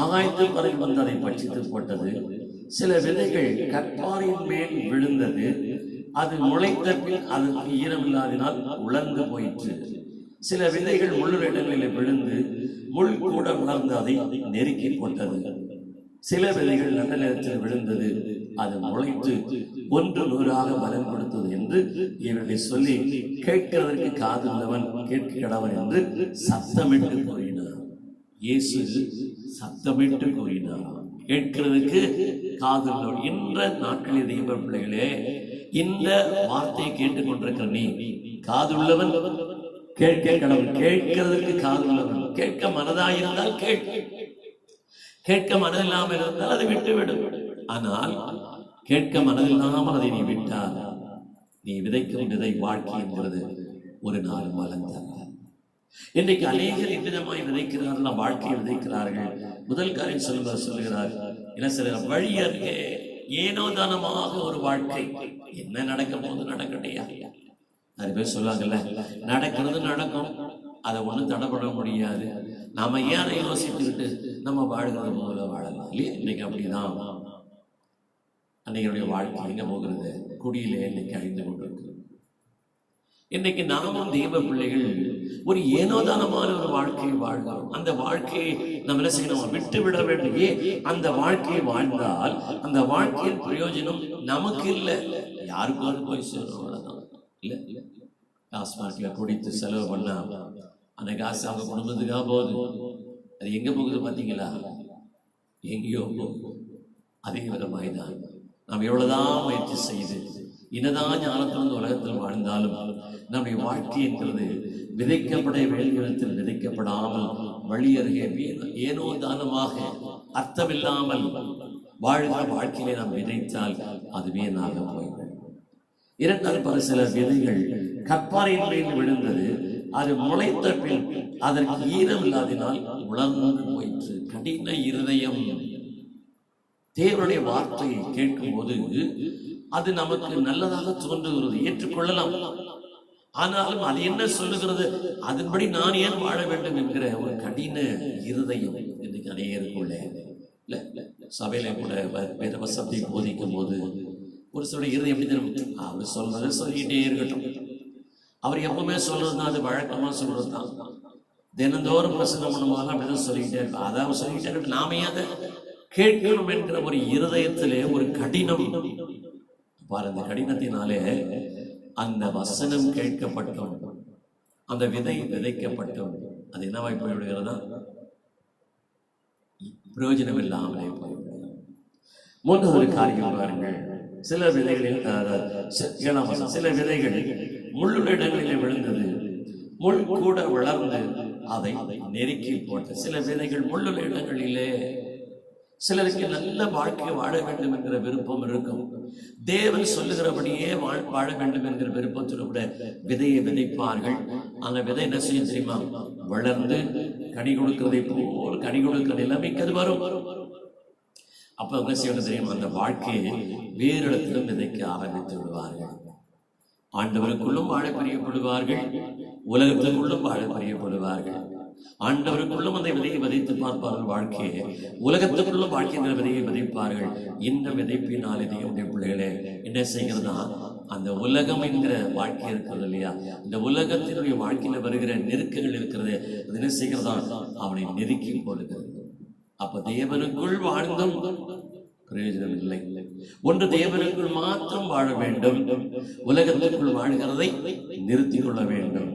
S1: ஆகாயத்தில் பறவை வந்து அதை பட்சித்து போட்டது. சில விதைகள் கற்பாறையின் மேல் விழுந்தது. அது முளைத்த பின் அதற்கு ஈரமில்லாதினால் உலர்ந்து போயிற்று. சில விதைகள் முள்ளு இடங்களில் விழுந்து முள் கூட வளர்ந்து அதை நெருக்கி போட்டது. சில விதைகள் நல்ல நேரத்தில் விழுந்தது. அது முளைத்து 100 பலன் கொடுத்தது என்று இவர்களை சொல்லி, கேட்கிறதற்கு காது உள்ளவன் கேட்க கடவன் என்று சத்தமிட்டு கூறினார். இயேசு சத்தமிட்டு கூறினார், கேட்கிறதுக்கு காது உள்ளவன். இன்ற நாட்களில் தெய்வ பிள்ளைகளே, இந்த வார்த்தையை கேட்டுக்கொண்டிருக்கிற நீ, காதுள்ளவன் கேட்க கடவுள், கேட்கிறதற்கு காதுள்ளவன். கேட்க மனதாயிருந்தால் கேட்க மனதில்லாமல் இருந்தால் அதை விட்டுவிடும். ஆனால் கேட்க மனதில்லாமல் அதை நீ விட்டால், நீ விதைக்கும் விதை வாழ்க்கை என்கிறது ஒரு நாள் பலன் தரார். இன்றைக்கு அநேகர் எவ்விதமாய் விதைக்கிறார்கள், வாழ்க்கையை விதைக்கிறார்கள். முதல் காரியம் சொல்லுகிறார், என்ன சில வழி அருகே ஏனோ தானமாக ஒரு வாழ்க்கை. என்ன நடக்க போது நடக்கட்டையா? நிறைய பேர் சொல்லுவாங்கல்ல, நடக்கிறது நடக்கும், அதை ஒன்றும் தடைப்பட முடியாது, நாம ஏன் யோசித்துக்கிட்டு நம்ம வாழ்கிறது போல வாழலாம் இல்லையா? இன்னைக்கு அப்படிதான் அன்னைகளுடைய வாழ்க்கை எங்க போகிறது? குடியிலே இன்னைக்கு அழிந்து கொண்டிருக்கிறது. இன்னைக்கு நாமும் தெய்வ பிள்ளைகள் ஒரு ஏனோதானமான ஒரு வாழ்க்கையை வாழ்கிறோம். அந்த வாழ்க்கையை நம்ம என்ன செய்யணும்? விட்டு விட வேண்டும். அந்த வாழ்க்கையை வாழ்ந்தால் அந்த வாழ்க்கையின் பிரயோஜனம் நமக்கு இல்லை, யாருக்காவது போய் சேரும், அவ்வளவுதான். இல்ல டாஸ்மார்க்ல குடித்து செலவு பண்ணா அந்த காசு அவங்க குடும்பத்துக்காக போகுது. அது எங்க போகுது பார்த்தீங்களா? எங்கேயோ போகும். அதே விதமாய்தான் நாம் எவ்வளவுதான் முயற்சி செய்து என்னதான் ஞானத்திலிருந்து உலகத்தில் வாழ்ந்தாலும் நம்முடைய வாழ்க்கை என்கிறது விதைக்கப்பட வேண்டியத்தில் விதைக்கப்படாமல் வழி அருகே ஏனோ தானமாக அர்த்தமில்லாமல் வாழ்கிற வாழ்க்கையிலே நாம் விதைத்தால் அது வீணாக போய்விடும். இரண்டால் பல சில விதைகள் கற்பாறையின் மேல் விழுந்தது. அது முளைத்த பின் அதற்கு ஈரம் இல்லாதினால் உலர்ந்து போயிற்று. கடின இருதயம். தேவனுடைய வார்த்தையை கேட்கும் போது அது நமக்கு நல்லதாக தோன்றுகிறது, ஏற்றுக்கொள்ளலாம். ஆனாலும் அது என்ன சொல்லுகிறது, அதன்படி நான் ஏன் வாழ வேண்டும் என்கிற ஒரு கடின இருதயம் இன்னைக்கு அநேகருக்குள்ள சபையில கூட வேத வசனத்தை போதிக்கும் போது ஒரு சில இருதயம் எப்படி தெரியும், அவர் சொல்றதை சொல்லிக்கிட்டே இருக்கட்டும். அவர் எப்பவுமே சொல்றதுதான், அது வழக்கமா சொல்றதுதான். தினந்தோறும் பிரசங்கம் பண்ணும்போது அப்படிதான் சொல்லிக்கிட்டே இருப்போம். அதான் சொல்லிக்கிட்டே இருக்கட்டும், நாமே அதை கேட்கணும் என்கிற ஒரு இருதயத்திலே ஒரு கடினம் பாரு. அந்த கடினத்தினாலே அந்த வசனம் கேட்கப்பட்டோம், அந்த விதை விதைக்கப்பட்டோம், அது என்னவாய் போய்விடுகிறதா? பிரயோஜனம் இல்லாமலே போய்விடுகிறது. மூன்றாவது காரியம் பாருங்கள். சில விதைகளில் சில விதைகள் முள்ளுள்ள இடங்களிலே விழுந்தது, முள் கூட வளர்ந்து அதை நெருக்கி போட்ட. சில விதைகள் முள்ளுள்ள இடங்களிலே. சிலருக்கு நல்ல வாழ்க்கை வாழ வேண்டும் என்கிற விருப்பம் இருக்கும். தேவன் சொல்லுகிறபடியே வாழ வேண்டும் என்கிற விருப்பத்தில் கூட விதையை விதைப்பார்கள். அந்த விதை என்ன செய்யும் தெரியுமா? வளர்ந்து கனி கொடுக்கிறதை போல் கனி கொடுக்கிற நிலைமைக்கு அது வரும். அப்ப என்ன செய்யணும் தெரியுமா? அந்த வாழ்க்கையை வேறு இடத்திலும் விதைக்க ஆரம்பித்து விடுவார்கள். ஆண்டவருக்குள்ளும் வாழ பிரியப்படுவார்கள், உலகத்திற்குள்ளும் வாழ பிரியப்படுவார்கள். ஆண்டவருக்குள்ளும் அந்த விதையை விதைத்து பார்ப்பார்கள் வாழ்க்கையை, உலகத்துக்குள்ளும் வாழ்க்கை விதையை விதைப்பார்கள். இந்த விதைப்பினாலே தேவனுடைய பிள்ளைகளே என்ன செய்கிறதா? அந்த உலகம் என்கிற வாழ்க்கை இருக்கிறது இல்லையா, இந்த உலகத்தினுடைய வாழ்க்கையில வருகிற நெருக்கங்கள் இருக்கிறது, அது என்ன செய்கிறதா? அவனை நெருக்கி போடுகிறது. அப்ப தேவனுக்குள் வாழ்ந்தும் பிரயோஜனம் இல்லை. ஒன்று தேவனுக்குள் மாத்திரம் வாழ வேண்டும், உலகத்திற்குள் வாழ்கிறதை நிறுத்திக் கொள்ள வேண்டும்.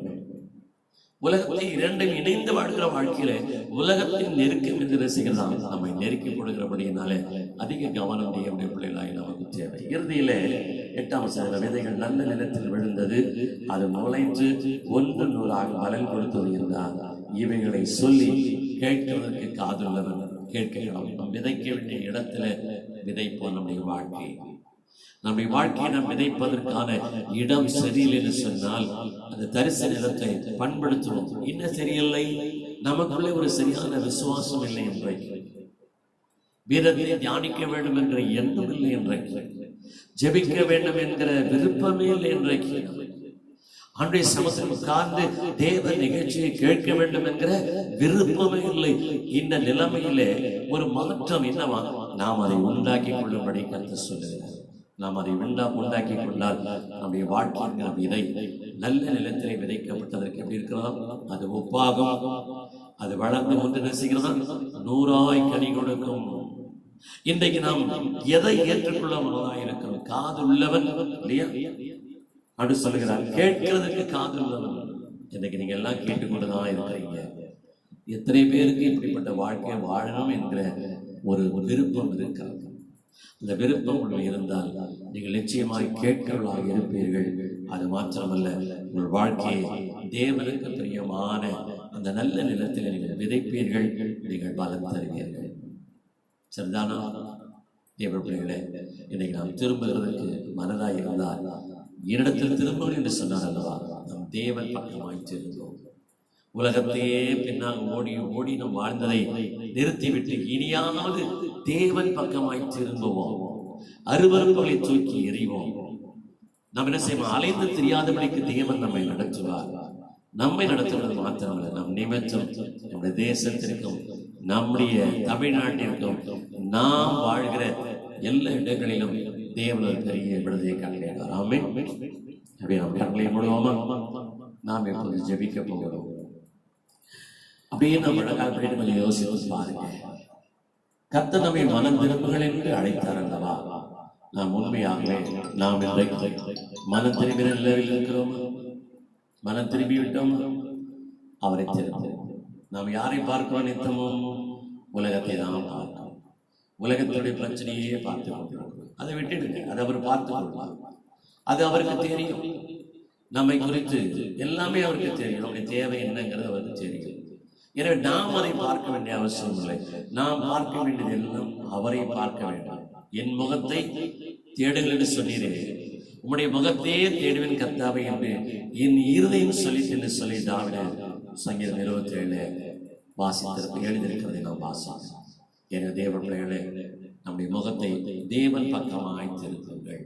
S1: உலகத்தை இரண்டும் இணைந்து வாழ்கிற வாழ்க்கையில உலகத்தின் நெருக்கம் என்று ரசிக்கிறதான் நம்மை நெருக்கி கொடுக்கிறபடியினாலே அதிக கவனம் தேவனுடைய பிள்ளைகளாய் நமக்கு தேவை. இறுதியில 8ஆம் வசனம், விதைகள் நல்ல நிலத்தில் விழுந்தது, அது முளைத்து 100 பலன் கொடுத்தது என்றார். இவைகளை சொல்லி கேட்கிறதற்கு காதுள்ளவன் கேட்கணும். நாம் விதைக்க வேண்டிய இடத்துல விதைப்போம். நம்முடைய வாழ்க்கையை நாம் விதைப்பதற்கான இடம் சரியில்லை என்று சொன்னால் அந்த தரிசு நிலத்தை பண்படுத்துவோம். என்ன சரியில்லை? நமக்குள்ளே ஒரு சரியான விசுவாசம் இல்லை என்றைக்கு, வேதத்தை தியானிக்க வேண்டும் என்ற எண்ணம் இல்லை என்றைக்கு, ஜெபிக்க வேண்டும் என்கிற விருப்பமே இல்லை என்றைக்கு, அன்றைய சமத்தில் உட்கார்ந்து தேவ நிகழ்ச்சியை கேட்க வேண்டும் என்கிற விருப்பமே இல்லை. இந்த நிலைமையிலே ஒரு மாற்றம் என்னவா? நாம் அதை உண்டாக்கி கொள்ளும்படி கர்த்தர் சொல்லுகிறார். நாம் அதை உண்டாக்கி கொண்டால் நம்முடைய வாழ்க்கைங்கிற விதை நல்ல நிலத்திலே விதைக்கப்பட்டதற்கு எப்படி இருக்கிறதா? அது ஒப்பாகும். அது வளர்ந்து ஒன்று நெசுகிறதா? 100 கனி கொடுக்கும். இன்றைக்கு நாம் எதை ஏற்றுக்கொள்ள மனதாக இருக்கிறோம்? காது உள்ளவன் இல்லையா? அப்படி சொல்லுகிறார், கேட்கிறதுக்கு காது உள்ளவன். இன்னைக்கு நீங்க எல்லாம் கேட்டுக்கொண்டுதான் இருக்கிறீங்க. எத்தனை பேருக்கு இப்படிப்பட்ட வாழ்க்கையை வாழணும் என்கிற ஒரு விருப்பம் இருக்கிறது. அந்த விருப்பம் உங்களுக்கு இருந்தால் நீங்கள் நிச்சயமாய் கேட்கிறவர்களாக இருப்பீர்கள். அது மாத்திரமல்ல, உங்கள் வாழ்க்கையை தேவனுக்கு பிரியமான அந்த நல்ல நிலத்தில் நீங்கள் விதைப்பீர்கள், நீங்கள் பலன் தருவீர்கள். சரிதானா தேவ பிள்ளைகளே? இன்னைக்கு நாம் திரும்புகிறதுக்கு மனதாய் இருந்தால் என்னிடத்தில் திரும்பணும் என்று சொன்னார் அல்லவா? நாம் தேவன் பக்கமாய் திருந்தோம். உலகத்தையே பின்னால் ஓடி ஓடி நாம் வாழ்ந்ததை நிறுத்திவிட்டு இனியாவது தேவன் பக்கமாய் திரும்புவோம். அருவருப்புகளை தூக்கி எறிவோம். நாம் என்ன செய்வோம்? அலைந்து தெரியாதபடிக்கு தேவன் நம்மை நடத்துவார். நம்மை நடத்துவது மாத்திரமல்ல, நம் நிமித்தம் நம்முடைய தேசத்திற்கும் நம்முடைய தமிழ்நாட்டிற்கும் நாம் வாழ்கிற எல்லா இடங்களிலும் தேவன் பெரிய விடுதலை கட்டளையிட்டார். ஆமென். அப்படியே நாம் கண்களை மூடுவோமா? நாம் எப்போது ஜெபிக்க போகிறோம்? அப்படியே நம்ம அழகாக கொஞ்சம் யோசித்து பாருங்க. கர்த்தர் நம்மை மனம் திரும்புகள் என்று அழைத்தார் அல்லவா? நாம் உண்மையாகவே நாம் மனம் திரும்பின நிலையில் இருக்கிறோம். மனம் திரும்பிவிட்டோம், அவரை திரும்ப. நாம் யாரை பார்க்கிறோம்? நித்தமும் உலகத்தை தான் பார்க்கிறோம். உலகத்துடைய பிரச்சனையே பார்த்து கொண்டிருக்கிறோம். அதை விட்டுடுங்க, அதை அவர் பார்த்து கொள்வார். அது அவருக்கு தெரியும். நம்மை குறித்து எல்லாமே அவருக்கு தெரியும். நம்முடைய தேவை என்னங்கிறது அவருக்கு தெரியும். எனவே நாம் அதை பார்க்க வேண்டிய அவசியம் இல்லை. நாம் பார்க்க வேண்டியது எல்லாம் அவரை பார்க்க வேண்டும். என் முகத்தை தேடுங்கள் என்று சொன்னீரே, உம்முடைய முகத்தையே தேடுவேன் கர்த்தாவே என்று என் இருதயம் சொல்லிட்டு என்று சொல்லி தாவீது சங்கீதம் 27 வாசித்திருப்ப எழுதியிருக்கிறதை நாம் வாசிக்கிறோம். என தேவ பிள்ளைகளே, நம்முடைய முகத்தை தேவன் பக்கமாய் திருப்புங்கள்.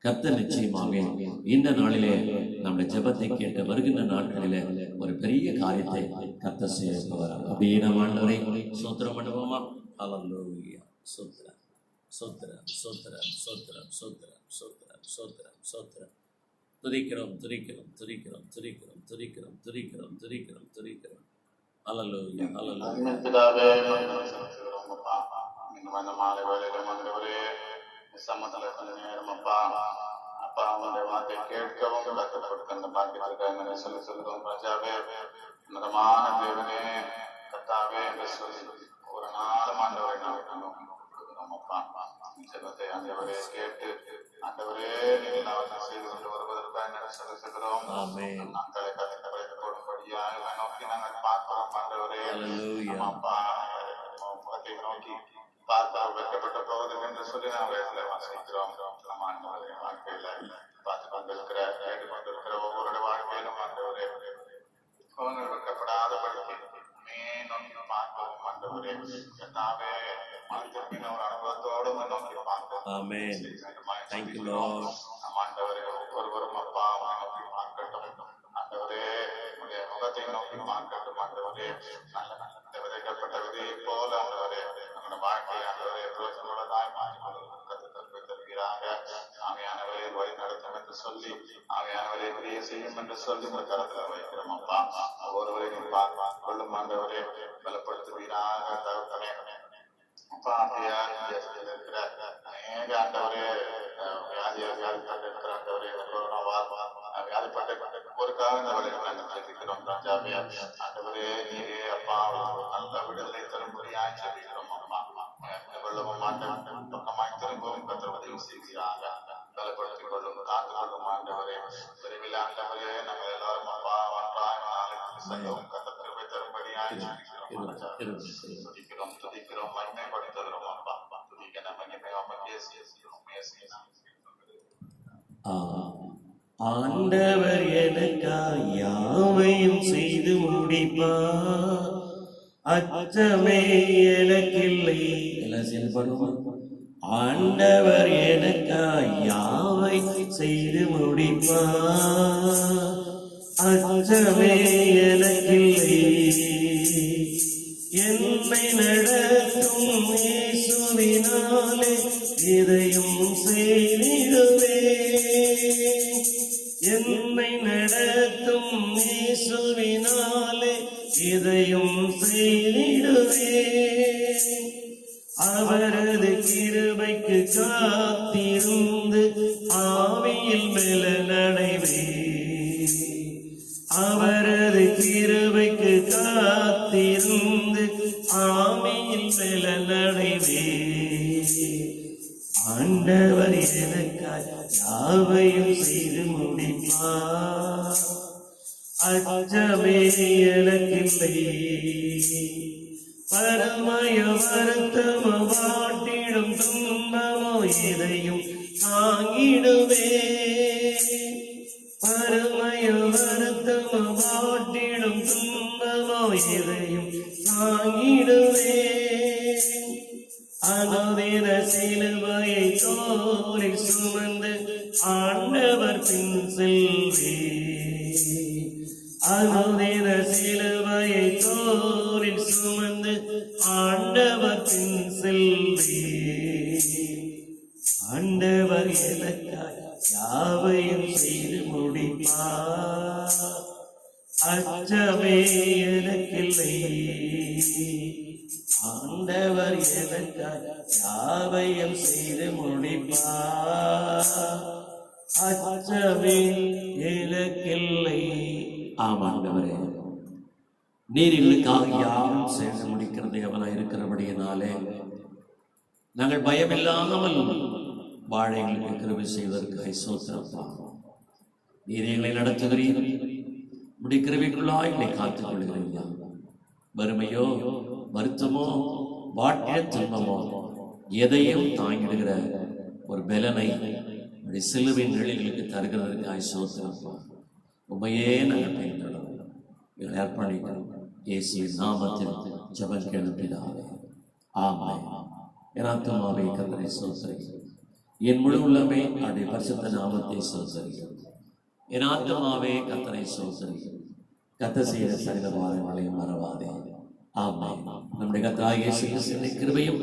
S1: கர்த்தர் நிச்சயமாகவே இந்த நாளிலே நம்முடைய ஜெபத்தை கேட்டு வருகின்ற நாட்களிலே ஒரு பெரிய காரியத்தை கர்த்தர் செய்ய போகிறார். அப்படியே நம்ம ஆண்டவரை ஸ்தோத்திரம் பண்ணுவோமா? ஹல்லேலூயா. ஸ்தோத்திரம் ஸ்தோத்திரம் ஸ்தோத்திரம் ஸ்தோத்திரம் ஸ்தோத்திரம் ஸ்தோத்திரம் ஸ்தோத்திரம் ஸ்தோத்திரம். துதிக்கிறோம் துதிக்கிறோம் துதிக்கிறோம் துதிக்கிறோம் துதிக்கிறோம் துதிக்கிறோம் துதிக்கிறோம் துதிக்கிறோம். ஹல்லேலூயா ஹல்லேலூயா.
S2: பிதாவே, மாலை வேளையிலும் ஆண்டவரே சமத்துல கொஞ்ச நேரம் அப்பா அவனுடைய வார்த்தை கேட்கவும் கற்றுக் அந்த பாக்கியத்திற்காக சொல்லி சொல்லுவோம். ராஜாவே, உன்னதமான தேவனே, கர்த்தாவே என்று சொல்லி ஒரு நாளும் ஆண்டவரை நாம் கொடுக்கிறோம் அப்பா. ஜெபத்தை ஆண்டவரே கேட்டு ஆண்டவரே நீங்கள் செய்து கொண்டு வருவதற்காக சொல்லி சொல்கிறோம். நாட்களை கதை போடும்படியாக நோக்கி நாங்கள் பார்க்கிறோம் ஆண்டவரே. அப்பா முகத்தை நோக்கி பார்த்தால் வைக்கப்பட்ட போவதும் என்று சொல்லி நாம் வேதனை வாசிக்கிறோம். நம்ம ஆண்டவரே வாழ்க்கையில பார்த்து கொண்டிருக்கிற கேட்டு கொண்டிருக்கிற ஒவ்வொருடைய வாழ்க்கையிலும் ஆண்டவரே அவங்கள் வைக்கப்படாதபடிக்கு நோக்கி பார்க்கவும் ஆண்டவரே. கர்த்தாவே, மனிதர்கின் ஒரு அனுபவத்தோடு நோக்கி பார்ப்போம். ஆண்டவரே, ஒவ்வொருவரும் அப்பா நோக்கி பார்க்கட்டும் ஆண்டவரே. உடைய முகத்தை நோக்கி பார்க்கட்டும் ஆண்டவரே. நல்ல நல்ல விதைக்கப்பட்ட விதையை போல ஆண்டவரே வாழ்க்கையை ஆண்டவரே ரோஜனோடதாய் மாற்றிக்கொள்கிறாங்க. ஆவியானவரே வழி நடத்தும் என்று சொல்லி, ஆவியானவரே கிரியை செய்யும் என்று சொல்லி உங்கள் கரத்தில் வைக்கிறோம் அப்பா. ஒவ்வொருவரையும் கொள்ளும் ஆண்டவரே, பலப்படுத்துவீராக தகப்பனே. அப்பா இருக்கிற அநேக ஆண்டவரே வியாதிப்பட்டு இருக்கிற ஆண்டவரே, வியாதிப்பட்ட ஒருக்காக இந்த வழியில் நாங்கள் தெரிவிக்கிறோம். ராஜாவே ஆண்டவரே, நீரே அப்பா நல்ல விடுதலை தரும்படியாய் ஜெபிக்கிறோம் அப்பா. வெள்ளவும் ஆண்டவன் பக்கமாய் திரும்பவும் கர்த்தர் உதவி செய்கிறாங்க. பலப்படுத்திக் கொள்ளும், காத்துக் கொள்ளும் ஆண்டவரே. விரைவில் ஆண்டவரே, நாங்கள் எல்லாரும் அப்பா ஒன்றாய் நாளைக்கு செய்யவும் கர்த்தர் கிருபை தரும்படியாய் ஜெபிக்கிறோம். துதிக்கிறோம் துதிக்கிறோம் மகிமைப்படுத்துகிறோம் அப்பா. துதிக்க நம்ம
S1: ஆண்டவர் எனக்காய் யாவையும் செய்து முடிப்பார், அச்சமே எனக்கில்லை. எல்லாம் செயல்படுவோம். ஆண்டவர் எனக்காய் யாவை செய்து முடிப்பார், அச்சமே எனக்கில்லை. என்னை நடத்தும் இயேசுவினாலே இதையும் செய்திடுவே. என்னை நடத்தும் இயேசுவினாலே இதையும் செய்திடுவே. அவரது கிருபைக்கு காத்திருந்து ஆவியில் பலனடைவே. அவரது கிருபைக்கு காத்திருந்து ஆவியில் பலனடைவே. ஆண்டவர் எனக்காய் யாவையும் செய்து முடிப்பார், அச்சமே எனக்கில்லை. பரமய வருத்தமோ வாட்டிடும் துன்பமோ எதையும் தாங்கிடுவே. பரமய வருத்தமோ வாட்டிடும் துன்பமோ எதையும் தாங்கிடுவே. அனுதின சிலுவையை தோளில் சுமந்து ஆண்டவர் பின் செல்வே. அனுதின சிலுவையை தோளில் சுமந்து ஆண்டவர் பின் செல்வே. ஆண்டவர் எனக்காய் யாவையும் செய்து முடிப்பார், அச்சமே எனக்கில்லை. ஆண்டவர் எனக்காய் யாவையும் செய்து முடிப்பார், அச்சமே எனக்கில்லை. ஆமாண்டவரே, நீர் எங்களுக்காக யாரும் செய்து முடிக்கிற தேவனாய் இருக்கிறபடியினாலே நாங்கள் பயமில்லாமல் வாழ எங்களுக்கு கிருபை செய்வதற்கு சோத்திரப்பா. நீர் எங்களை நடத்துகிறீர், உம்முடைய கிருபைக்குள்ளாய் எங்களை காத்துக் கொள்கிறீர்கள். வறுமையோ வருத்தமோ வாழ்க்கை துன்பமோ எதையும் தாங்கிடுகிற ஒரு பலனை சிலுவின் நிழல்களுக்கு தருகிறதற்காய் சோத்திரப்பா. உண்மையே நாங்கள் பயன்படுவோம், அர்ப்பணிக்கிறோம். இயேசுவின் நாமத்தில் ஜெபம் கேளும் பிதாவே, ஆமென். என் ஆத்துமாவே கர்த்தரை ஸ்தோத்திரி, என் முழு உள்ளமே அவருடைய பரிசுத்த நாமத்தை ஸ்தோத்திரி. என் ஆத்துமாவே கர்த்தரை ஸ்தோத்திரி, கர்த்தர் செய்த சகல பாவங்களையும் மறவாதே. ஆமென். நம்முடைய கர்த்தராகிய இயேசு கிறிஸ்துவின் கிருபையும்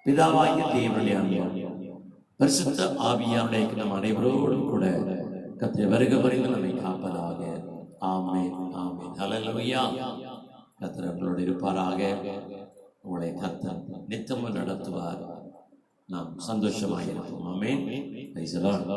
S1: பிதாவாகிய தேவனுடைய அன்பும் பரிசுத்த ஆவியானவருடைய நம் அனைவரோடும் கூட கர்த்தர் வருக வரையில் நம்மை காப்பதாக. ஆமென், ஆமென். ஹல்லேலூயா. கர்த்தர் உங்களோடு இருப்பாராக. உங்களை கர்த்தர் நித்தமும் நடத்துவார். நாம் சந்தோஷமாக இருப்போம். ஆமென். Praise the Lord.